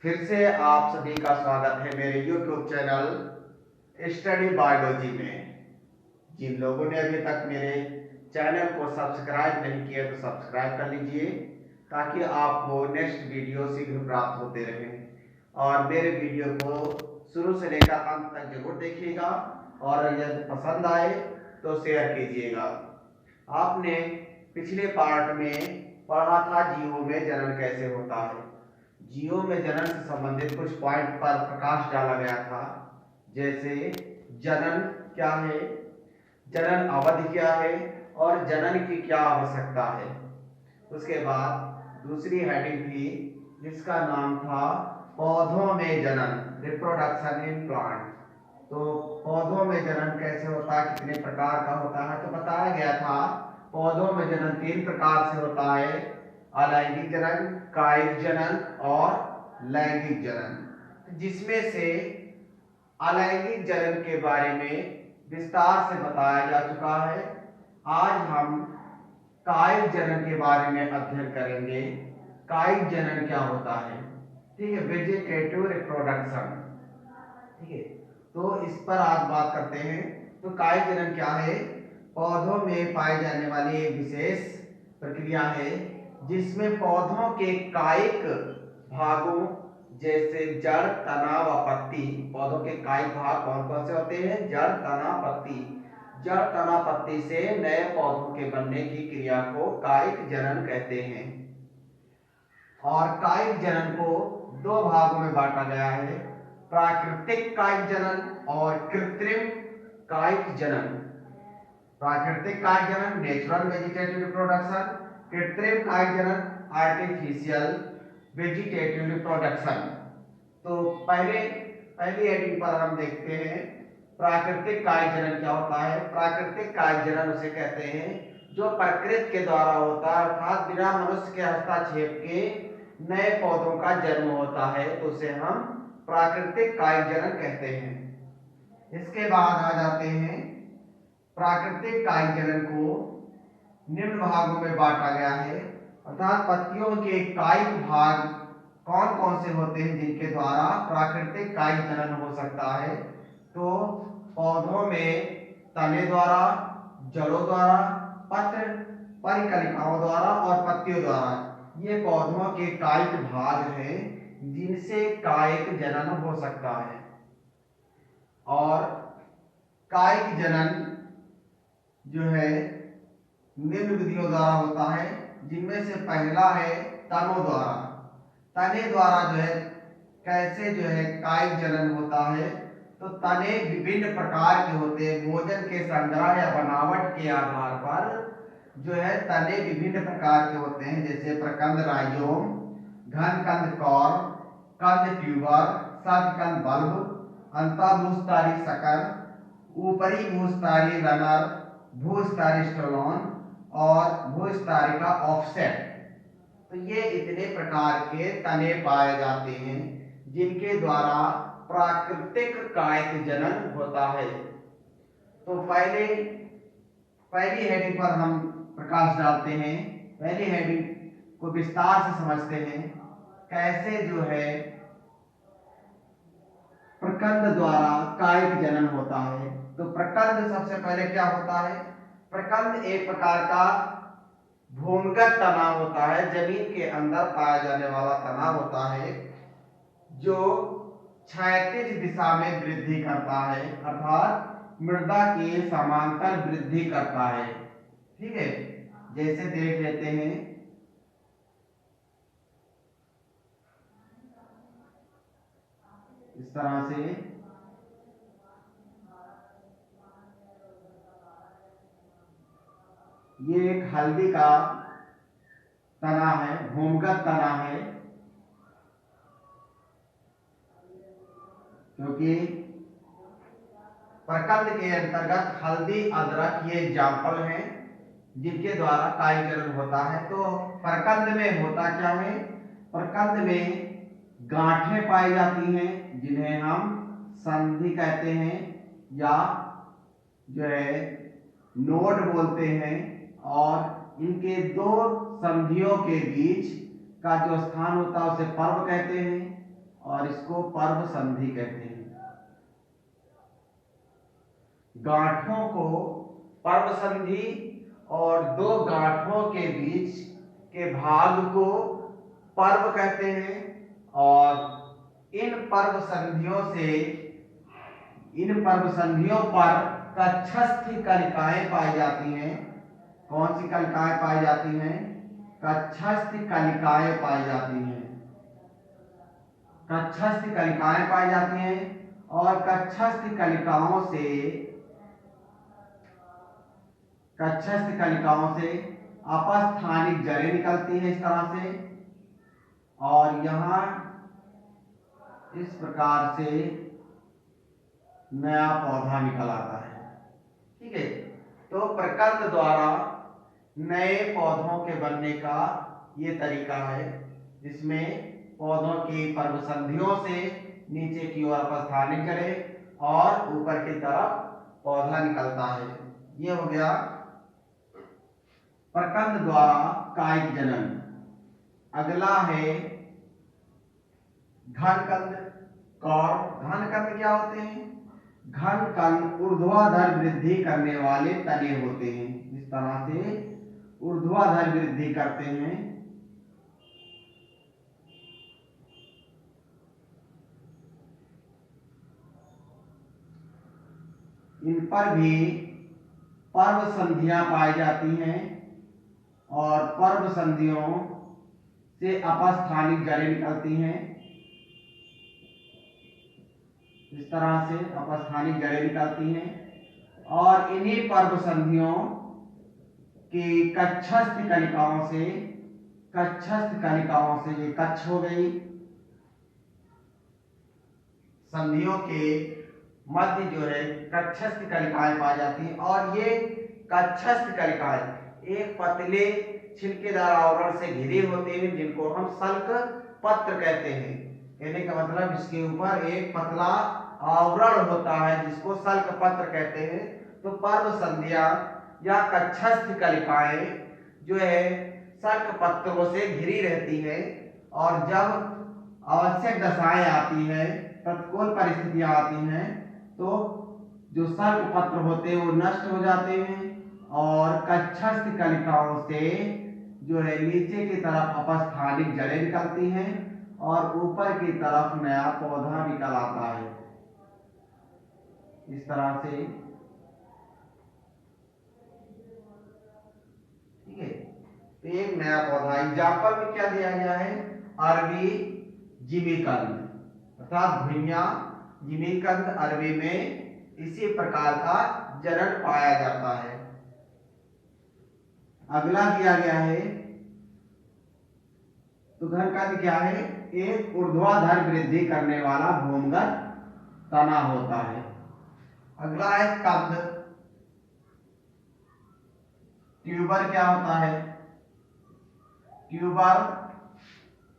फिर से आप सभी का स्वागत है मेरे YouTube चैनल स्टडी बायोलॉजी में। जिन लोगों ने अभी तक मेरे चैनल को सब्सक्राइब नहीं किया तो सब्सक्राइब कर लीजिए ताकि आपको नेक्स्ट वीडियो शीघ्र प्राप्त होते रहें। और मेरे वीडियो को शुरू से लेकर अंत तक जरूर देखिएगा और यदि पसंद आए तो शेयर कीजिएगा। आपने पिछले पार्ट में पढ़ा था जीवों में जनन कैसे होता है। जीवों में जनन से संबंधित कुछ पॉइंट पर प्रकाश डाला गया था, जैसे जनन क्या है, जनन अवधि क्या है और जनन की क्या आवश्यकता है। उसके बाद दूसरी हेडिंग थी जिसका नाम था पौधों में जनन, रिप्रोडक्शन इन प्लांट। तो पौधों में जनन कैसे होता है, कितने प्रकार का होता है, तो बताया गया था पौधों में जनन 3 प्रकार से होता है, अलैंगिक जनन, कायिक जनन और लैंगिक जनन। जिसमें से अलैंगिक जनन के बारे में विस्तार से बताया जा चुका है। आज हम कायिक जनन के बारे में अध्ययन करेंगे। कायिक जनन क्या होता है, ठीक है, वेजिटेटिव रिप्रोडक्शन, ठीक है। तो इस पर आज बात करते हैं। तो कायिक जनन क्या है, पौधों में पाई जाने वाली एक विशेष प्रक्रिया है जिसमें पौधों के कायिक भागों जैसे जड़, तना व पत्ती, पौधों के कायिक भाग कौन कौन से होते हैं, जड़, तना, पत्ती। जड़, तना, पत्ती से नए पौधों के बनने की क्रिया को कायिक जनन कहते हैं। और कायिक जनन को 2 भागों में बांटा गया है, प्राकृतिक कायिक जनन और कृत्रिम कायिक जनन। प्राकृतिक कायिक जनन नेचुरल वेजिटेटिव रिप्रोडक्शन, कृत्रिम कायिक जनन आर्टिफिशियल वेजिटेटिव रिप्रोडक्शन। तो पहली हेडिंग पर हम देखते हैं प्राकृतिक कायिक जनन क्या होता है। प्राकृतिक कायिक जनन उसे कहते हैं जो प्रकृति के द्वारा होता है, अर्थात बिना मनुष्य के हस्तक्षेप के नए पौधों का जन्म होता है, तो उसे हम प्राकृतिक कायिक जनन कहते हैं। इसके बाद आ जाते हैं प्राकृतिक कायिक जनन को निम्न भागों में बांटा गया है, अर्थात पत्तियों के कायिक भाग कौन कौन से होते हैं जिनके द्वारा प्राकृतिक कायिक जनन हो सकता है। तो पौधों में तने द्वारा, जड़ों द्वारा, पत्र परिकलिकाओं द्वारा और पत्तियों द्वारा, ये पौधों के कायिक भाग हैं जिनसे कायिक जनन हो सकता है। और कायिक जनन जो है निम्न विधियों द्वारा होता है, जिनमें से पहला है तनों द्वारा। तने द्वारा जो है कैसे जो है कायिक जनन होता है, तो तने विभिन्न प्रकार के होते हैं, भोजन के संग्रह या बनावट के आधार पर जो है तने विभिन्न प्रकार के होते हैं, जैसे प्रकंद राइजोम, घन कंद कौर, कंद ट्यूबर, सदकंद बल्ब, अंतःभूस्थारी शकर, ऊपरी भूस्थारी रनर, भूस्थारी स्टोलोन और भूस्थारी का ऑफसेट। तो ये इतने प्रकार के तने पाए जाते हैं जिनके द्वारा प्राकृतिक कायिक जनन होता है। तो पहली हेडिंग पर हम प्रकाश डालते हैं। पहली हेडिंग को विस्तार से समझते हैं, कैसे जो है प्रकंद द्वारा कायिक जनन होता है। तो प्रकंद सबसे पहले क्या होता है, प्रकंद एक प्रकार का भूमिगत तना होता है, जमीन के अंदर पाया जाने वाला तना होता है जो क्षैतिज दिशा में वृद्धि करता है, अर्थात मृदा के समांतर वृद्धि करता है, ठीक है। जैसे देख लेते हैं, इस तरह से ये एक हल्दी का तना है, भूमिगत तना है, क्योंकि प्रकंद के अंतर्गत हल्दी, अदरक ये एग्जाम्पल हैं जिनके द्वारा कायिक जनन होता है। तो प्रकंद में होता क्या है, प्रकंद में गांठें पाई जाती हैं जिन्हें हम संधि कहते हैं या जो है नोड बोलते हैं, और इनके 2 संधियों के बीच का जो स्थान होता है उसे पर्व कहते हैं। और इसको पर्व संधि कहते हैं। गांठों को पर्व संधि और दो गांठों के बीच के भाग को पर्व कहते हैं। और इन पर्व संधियों पर कक्षस्थ कलिकाएं पाई जाती हैं। कौन सी कलिकाएं पाई जाती हैं? कक्षस्थ कलिकाएं पाई जाती हैं। कक्षस्थ कलिकाएं पाई जाती हैं और कक्षस्थ कलिकाओं से अपस्थानिक जड़ें निकलती हैं इस तरह से, और यहां इस प्रकार से नया पौधा निकल आता है। ठीक है, तो प्रकंद द्वारा नए पौधों के बनने का ये तरीका है, जिसमें पौधों की पर्व संधियों से नीचे की ओर अपस्थानिक जड़ें और ऊपर की तरफ पौधा निकलता है। ये हो गया प्रकंद द्वारा कायिक जनन। अगला है घनकंद। घनकंद क्या होते हैं? घनकंद ऊर्ध्वाधर वृद्धि करने वाले तने होते हैं। इस तरह से ऊर्ध्वाधर वृद्धि करते हैं। इन पर भी पर्व संधियां पाई जाती हैं और पर्व संधियों से अपस्थानिक जड़ें निकलती हैं। इस तरह से अपस्थानिक जड़ें निकलती हैं और इन्हीं पर्व संधियों की कक्षस्थ कलिकाओं से ये कच्छ हो गई, संधियों के मध्य जो है कक्षस्थ कलिकाएं पाई जाती हैं। और ये कक्षस्थ कलिकाएं एक पतले छिलकेदार आवरण से घिरे होते हैं, जिनको हम सल्क पत्र कहते हैं। कहने का मतलब इसके ऊपर एक पतला आवरण होता है जिसको सल्क पत्र कहते हैं। तो पर्व संधियां या कक्षस्थ कलिकाएं जो है सल्क पत्रों से घिरी रहती है, और जब आवश्यक दशाएं आती है, प्रतिकूल परिस्थितियां आती हैं, तो जो सल्क पत्र होते हैं वो नष्ट हो जाते हैं और कक्षस्थ कलिकाओं से जो है नीचे की तरफ अपस्थानिक जड़ें निकलती हैं और ऊपर की तरफ नया पौधा निकल आता है। इस तरह से, ठीक है, तो एक नया पौधा। एग्जाम्पल में क्या दिया गया है? अरबी जिमीकंद, अर्थात भुइयां जिमीकंद अरबी में इसी प्रकार का जनन पाया जाता है। अगला दिया गया है, तो घनकंद क्या है? एक ऊर्ध्वाधर वृद्धि करने वाला भूमिगत तना होता है। अगला है कंद। ट्यूबर क्या होता है? ट्यूबर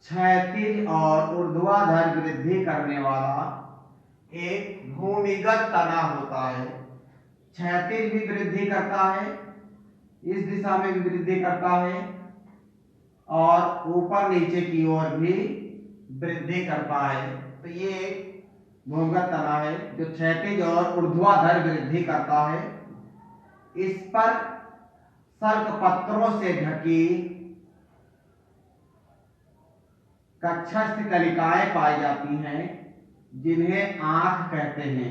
क्षैतिज और ऊर्ध्वाधर वृद्धि करने वाला एक भूमिगत तना होता है। क्षैतिज भी वृद्धि करता है, इस दिशा में भी वृद्धि करता है, और ऊपर नीचे की ओर भी वृद्धि करता है। तो ये एक भूमिगत तना है जो क्षैतिज और ऊर्ध्वाधर वृद्धि करता है। इस पर सल्क पत्रों से ढकी कक्षस्थ कलिकाएं पाई जाती हैं, जिन्हें आंख कहते हैं।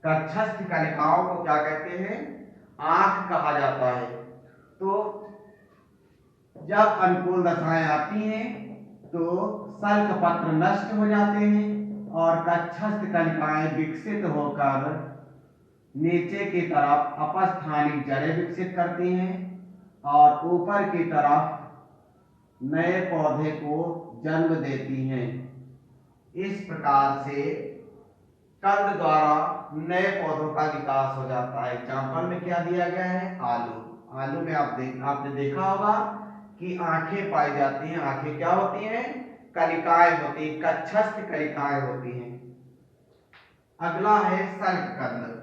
कक्षस्थ कलिकाओं को क्या कहते हैं? आंख कहा जाता है। तो जब अनुकूल दशाएं आती हैं तो सल्क पत्र नष्ट हो जाते हैं और कक्षस्थ कलिकाएं विकसित होकर नीचे की तरफ अपस्थानिक जड़ें विकसित करती हैं और ऊपर की तरफ नए पौधे को जन्म देती हैं। इस प्रकार से कंद द्वारा नए पौधों का विकास हो जाता है। एग्जाम्पल में क्या दिया गया है? आलू। आलू में आपने देखा होगा कि आंखें पाई जाती हैं। आंखें क्या होती हैं? कलिकाएं होती हैं, कक्षस्थ कलिकाएं होती हैं। अगला है सल्क कंद।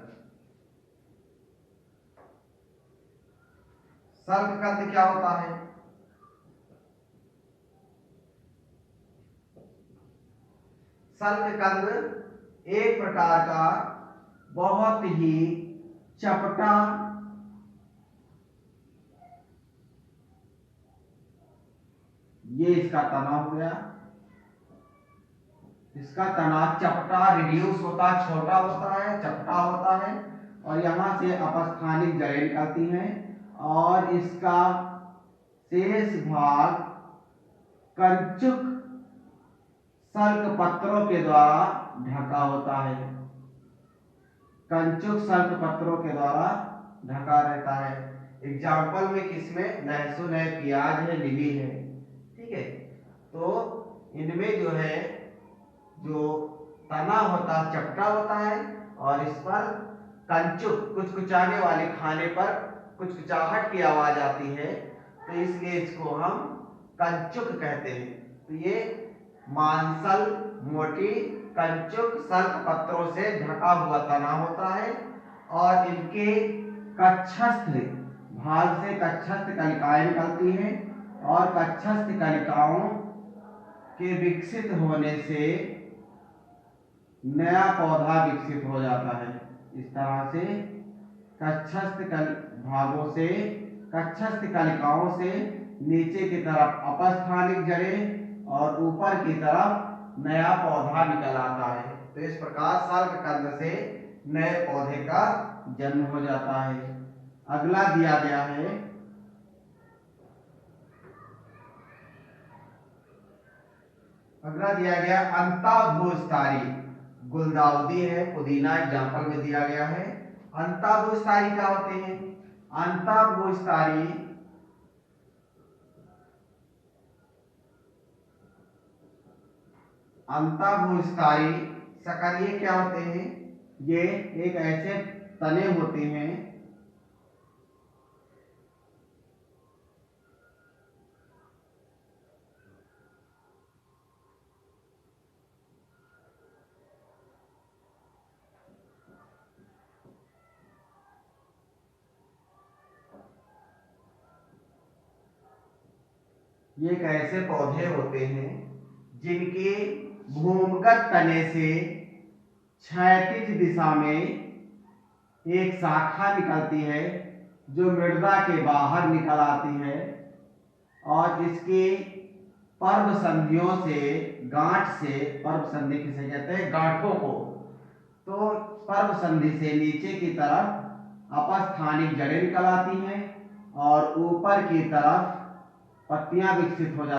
शल्ककंद क्या होता है? शल्ककंद एक प्रकार का बहुत ही चपटा ये इसका तना हो गया, इसका तना चपटा रिड्यूस होता है, छोटा होता है, चपटा होता है और यहां से अपस्थानिक जड़ें निकलती हैं और इसका शेष भाग कंचुक शल्क पत्रों के द्वारा ढका होता है। कंचुक शल्क पत्रों के द्वारा ढका रहता है। एग्जाम्पल में किसमें? लहसुन है, प्याज है, नींबू है। ठीक है, तो इनमें जो है जो तना होता है चपटा होता है और इस पर कंचुक कुचकुचाने वाले खाने पर कुचकुचाहट की आवाज आती है, तो इसलिए इसको हम कंचुक कहते हैं। तो ये मांसल मोटी कंचुक शल्क पत्रों से ढका हुआ तना होता है और इनके कक्षस्थ भाग से कक्षस्थ कलिकाएं निकलती हैं और कक्षस्थ कलिकाओं के विकसित होने से नया पौधा विकसित हो जाता है। इस तरह से कक्षस्थ भागों से कक्षस्थ कलिकाओं से नीचे की तरफ अपस्थानिक जड़ें और ऊपर की तरफ नया पौधा निकल आता है। तो इस प्रकार शल्ककंद से नए पौधे का जन्म हो जाता है। अगला दिया गया है अंताभूस्थारी। गुलदाउदी है, पुदीना एग्जाम्पल में दिया गया है। अंताभूस्थारी क्या होते हैं? अंताभूस्थारी अंताभूस्थारी शकरिये क्या होते हैं? ये एक ऐसे तने होते हैं ये एक ऐसे पौधे होते हैं जिनके भूमिगत तने से क्षैतिज दिशा में एक शाखा निकलती है जो मृदा के बाहर निकल आती है और इसके पर्व संधियों से गांठ से, पर्व संधि किसे कहते हैं? गांठों को। तो पर्व संधि से नीचे की तरफ अपस्थानिक जड़ें निकल आती हैं और ऊपर की तरफ पत्तियां विकसित हो जाती हैं।